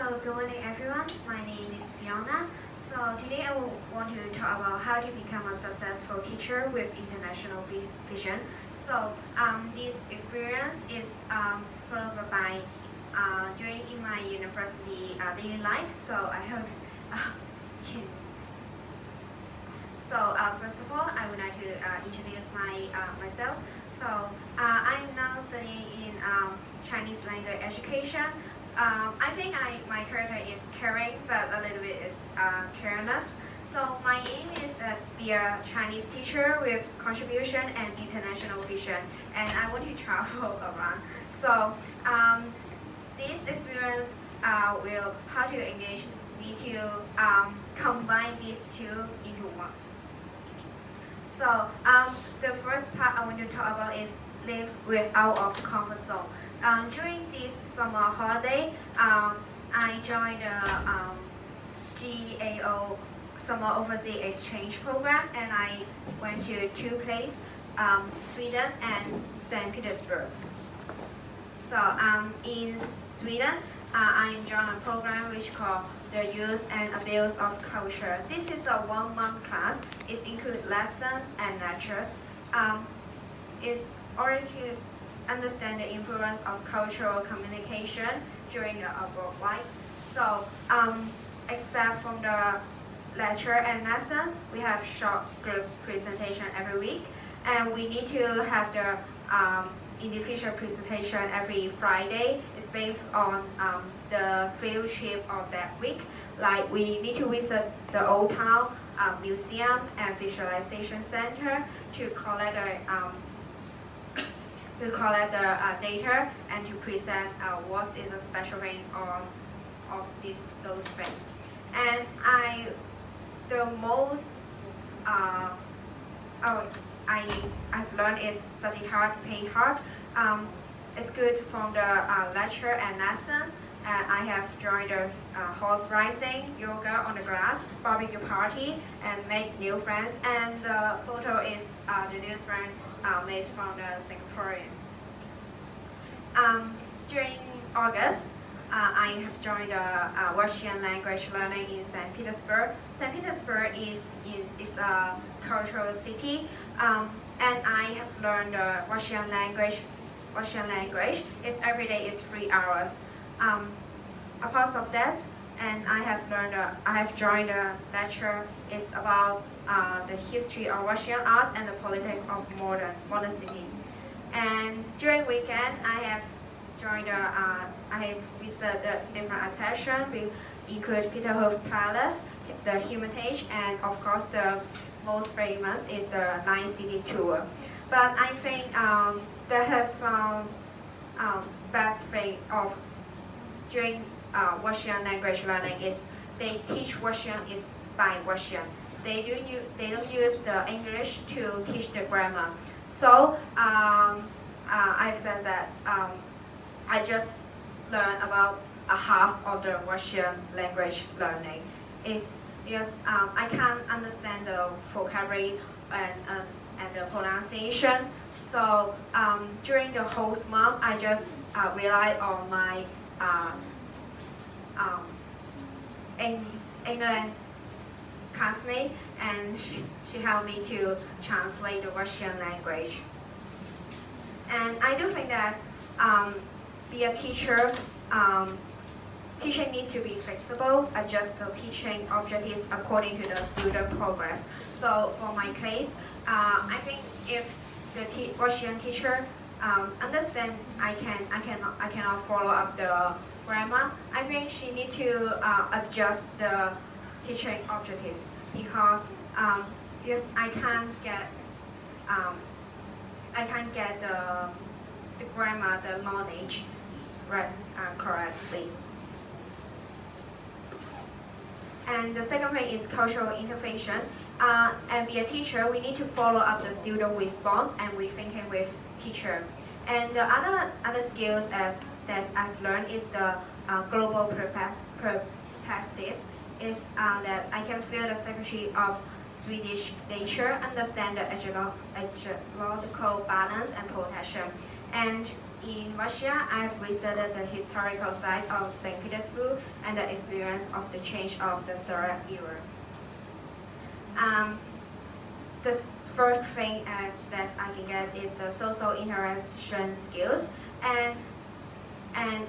Good morning everyone. My name is Fiona. So today I will want to talk about how to become a successful teacher with international vision. So this experience is followed by during in my university daily life. So I hope can. So first of all, I would like to introduce myself. So I'm now studying in Chinese language education. I think my character is caring, but a little bit is careless. So my aim is to be a Chinese teacher with contribution and international vision, and I want to travel around. So this experience will how to engage me to combine these two into one. So the first part I want to talk about is live out of comfort zone. During this summer holiday, I joined the GAO Summer Overseas Exchange Program, and I went to two places, Sweden and St. Petersburg. So in Sweden, I joined a program which called the Use and Abuse of Culture. This is a 1-month class. It includes lessons and lectures. It's already to understand the influence of cultural communication during the abroad life. So except from the lecture and lessons, we have short group presentation every week, and we need to have the individual presentation every Friday. It's based on the field trip of that week. Like we need to visit the Old Town Museum and Visualization Center to collect the data and to present what is a special thing of those things. And the most I've learned is study hard, pay hard. It's good from the lecture and lessons. I have joined the horse riding, yoga on the grass, barbecue party, and make new friends. And the photo is the news friend made from the Singaporean. During August, I have joined the Russian language learning in St. Petersburg. St. Petersburg is a cultural city, and I have learned the Russian language. It's every day is 3 hours. Apart of that, and I have joined a lecture. It's about the history of Russian art and the politics of modern city. And during weekend, I have visited different attractions. We include Peterhof Palace, the Hermitage, and of course the most famous is the Nine City Tour. But I think there has some bad thing of during Russian language learning is they teach Russian is by Russian. They don't use the English to teach the grammar. So I've said that I just learned about a half of the Russian language learning. It's because I can't understand the vocabulary and the pronunciation. So during the whole month, I just relied on my England classmate, and she helped me to translate the Russian language. And I do think that be a teacher, teaching needs to be flexible, adjust the teaching objectives according to the student progress. So for my case, I think if the Russian teacher understand I cannot follow up the grammar, I think she need to adjust the teaching objective because I can't get the grammar, the knowledge right correctly. And the second thing is cultural intervention. And be a teacher, we need to follow up the student response and we thinking with teacher. And the other skills that I've learned is the global perspective. Is that I can feel the psychology of Swedish nature, understand the ecological balance and protection. And in Russia, I've visited the historical sites of St. Petersburg and the experience of the change of the Tsar era. The first thing that I can get is the social interaction skills, and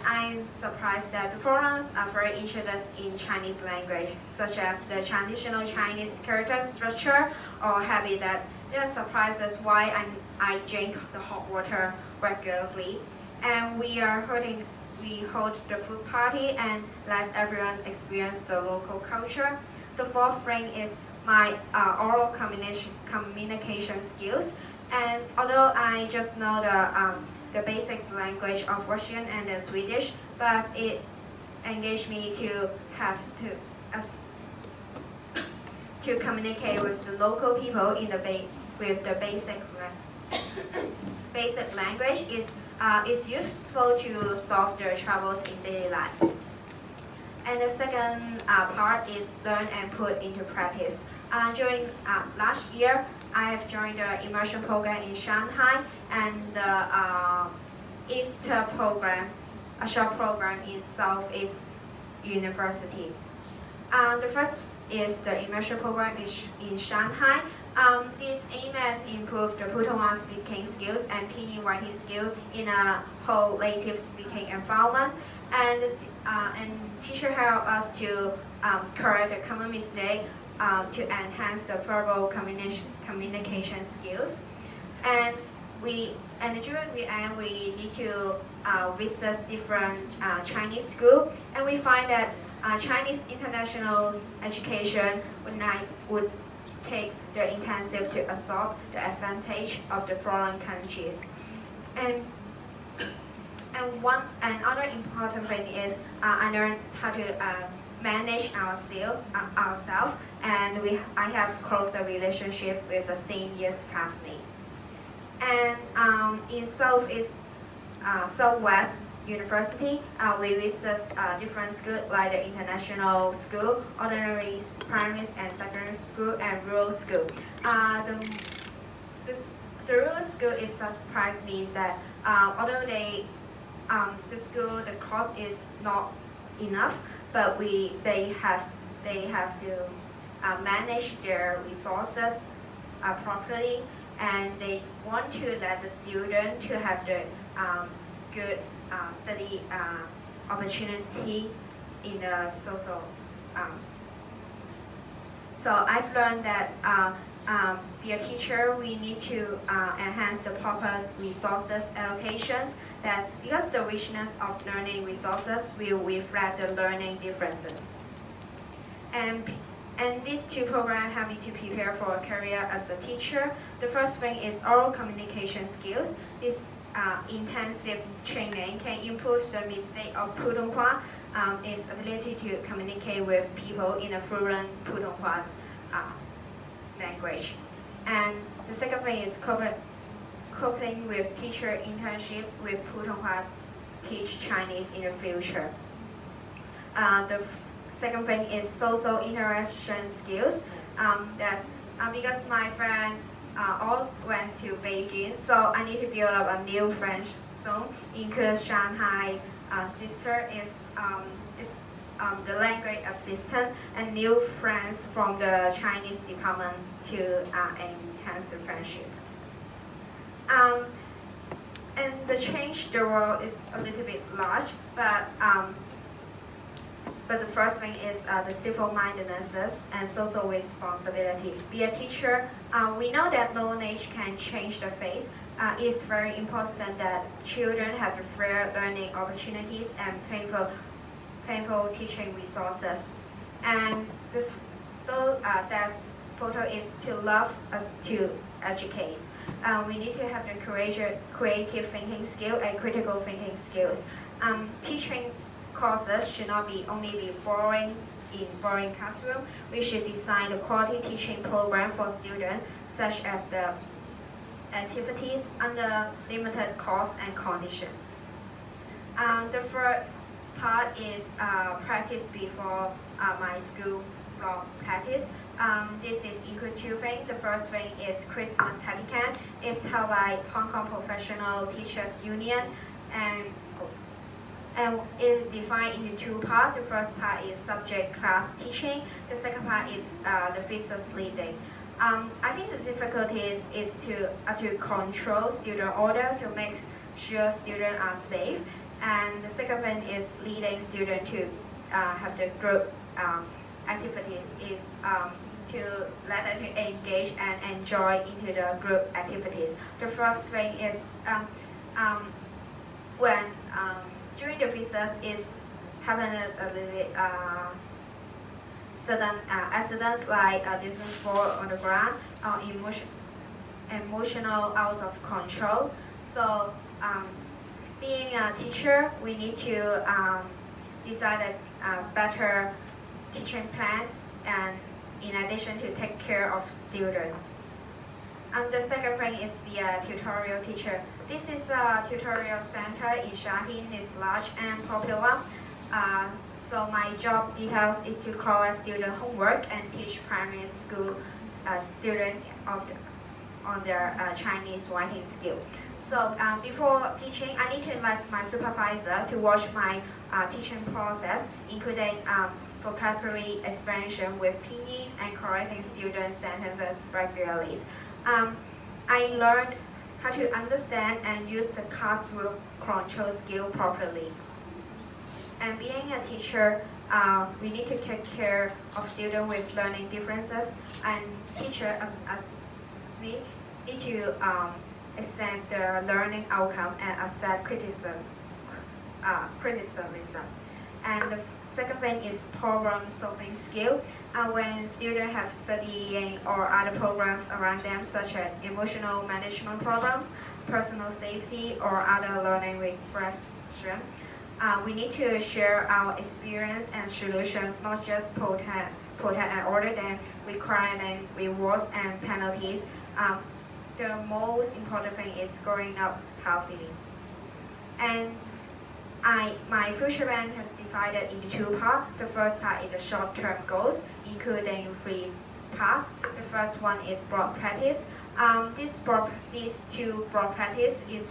I'm surprised that the foreigners are very interested in Chinese language, such as the traditional Chinese character structure or habit that they are surprised as why I drink the hot water regularly. And we hold the food party and let everyone experience the local culture. The fourth thing is my oral communication skills. And although I just know the basics language of Russian and the Swedish, but it engaged me to have to communicate with the local people in with the basic language is useful to solve their troubles in daily life. And the second part is learn and put into practice. During last year, I have joined the immersion program in Shanghai and the Easter program, a short program in Southeast University. The first is the immersion program in Shanghai. This aims at improve the Putonghua speaking skills and pinyin writing skill in a whole native speaking environment. And teacher help us to correct the common mistake to enhance the verbal communication skills. And during the end, we need to visit different Chinese school, and we find that Chinese international education would take the intensive to absorb the advantage of the foreign countries. And another important thing is I learned how to manage ourselves, and I have closer relationship with the same year's classmates. And in Southwest University, we visit different schools like the international school, ordinary primary and secondary school, and rural school. The rural school is surprised me that although the cost is not enough, but they have to manage their resources properly, and they want to let the student to have the good study opportunity in the social. So I've learned that be a teacher, we need to enhance the proper resources allocations. That because the richness of learning resources will reflect the learning differences. And these two programs help me to prepare for a career as a teacher. The first thing is oral communication skills. This intensive training can improve the mistake of Putonghua, its ability to communicate with people in a fluent Putonghua language. And the second thing is coping with teacher internship with Putonghua teach Chinese in the future. The second thing is social interaction skills. Because my friend all went to Beijing, so I need to build up a new French zone. Includes Shanghai sister is the language assistant and new friends from the Chinese department to enhance the friendship. And the change the world is a little bit large, but the first thing is the civil-mindedness and social responsibility. Be a teacher, we know that knowledge can change the fate. It's very important that children have the fair learning opportunities and painful teaching resources. And that photo is to love us to educate. We need to have the creative thinking skill and critical thinking skills. Teaching courses should not only be boring in boring classroom. We should design a quality teaching program for students, such as the activities under limited cost and condition. The third part is practice before my school blog practice. This is equal to two things. The first thing is Christmas Happy Camp. It's held by Hong Kong Professional Teachers Union. and oops, and it is defined into two parts. The first part is subject class teaching. The second part is the physics leading. I think the difficulty is to control student order to make sure students are safe. And the second one is leading students to have the group activities is to let them to engage and enjoy into the group activities. The first thing is when during the physics is having a little bit certain accidents like distance fall on the ground or emotional out of control. So being a teacher, we need to decide a better teaching plan, and in addition to take care of students. And the second thing is be a tutorial teacher. This is a tutorial center in Shaheen. It's large and popular. So my job details is to correct student homework and teach primary school students on their Chinese writing skill. So before teaching, I need to invite my supervisor to watch my teaching process, including vocabulary expansion with pinyin and correcting student sentences regularly. I learned how to understand and use the classroom control skill properly. And being a teacher, we need to take care of students with learning differences, and teacher as me need to accept the learning outcome and accept criticism. And the second thing is problem solving skill. When students have studying or other programs around them, such as emotional management problems, personal safety, or other learning regression, we need to share our experience and solution, not just protect and order them, requiring rewards and penalties. The most important thing is growing up healthily. And my future plan has divided into two parts. The first part is the short-term goals, including 3 parts. The first one is broad practice. These two broad practice is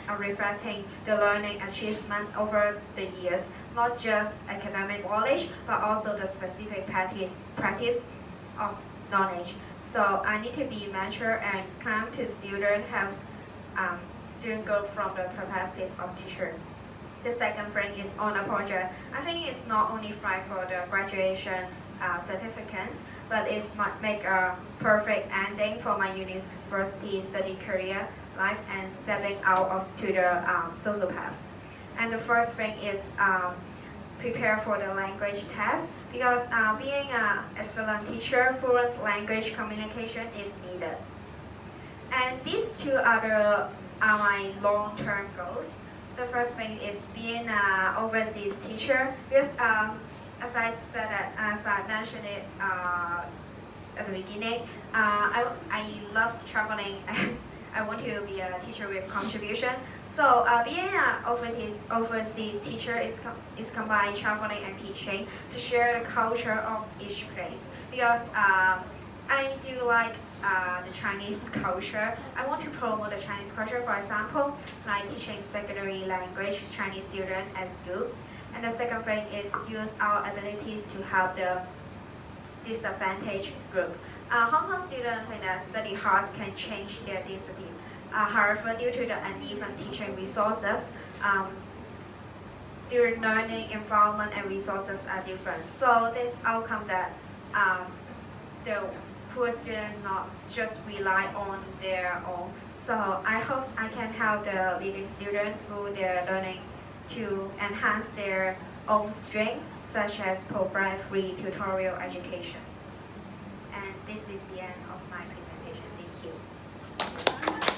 reflecting the learning achievement over the years, not just academic knowledge, but also the specific practice of knowledge. So I need to be mature and kind to students, helps student go from the perspective of teacher. The second thing is on a project. I think it's not only fine for the graduation certificate, but it's make a perfect ending for my university study career life and stepping out to the social path. And the first thing is prepare for the language test, because being an excellent teacher, fluent language communication is needed. And these two are my long-term goals. The first thing is being an overseas teacher, because as I mentioned it at the beginning, I love traveling and I want to be a teacher with contribution. So being an overseas teacher is combined traveling and teaching to share the culture of each place, because I do like the Chinese culture. I want to promote the Chinese culture, for example, like teaching secondary language Chinese students at school. And the second thing is use our abilities to help the disadvantaged group. Hong Kong students when they study hard can change their discipline. However, due to the uneven teaching resources, student learning environment and resources are different. So this outcome that the poor students not just rely on their own. So I hope I can help the leading students through their learning to enhance their own strength, such as provide free tutorial education. And this is the end of my presentation. Thank you.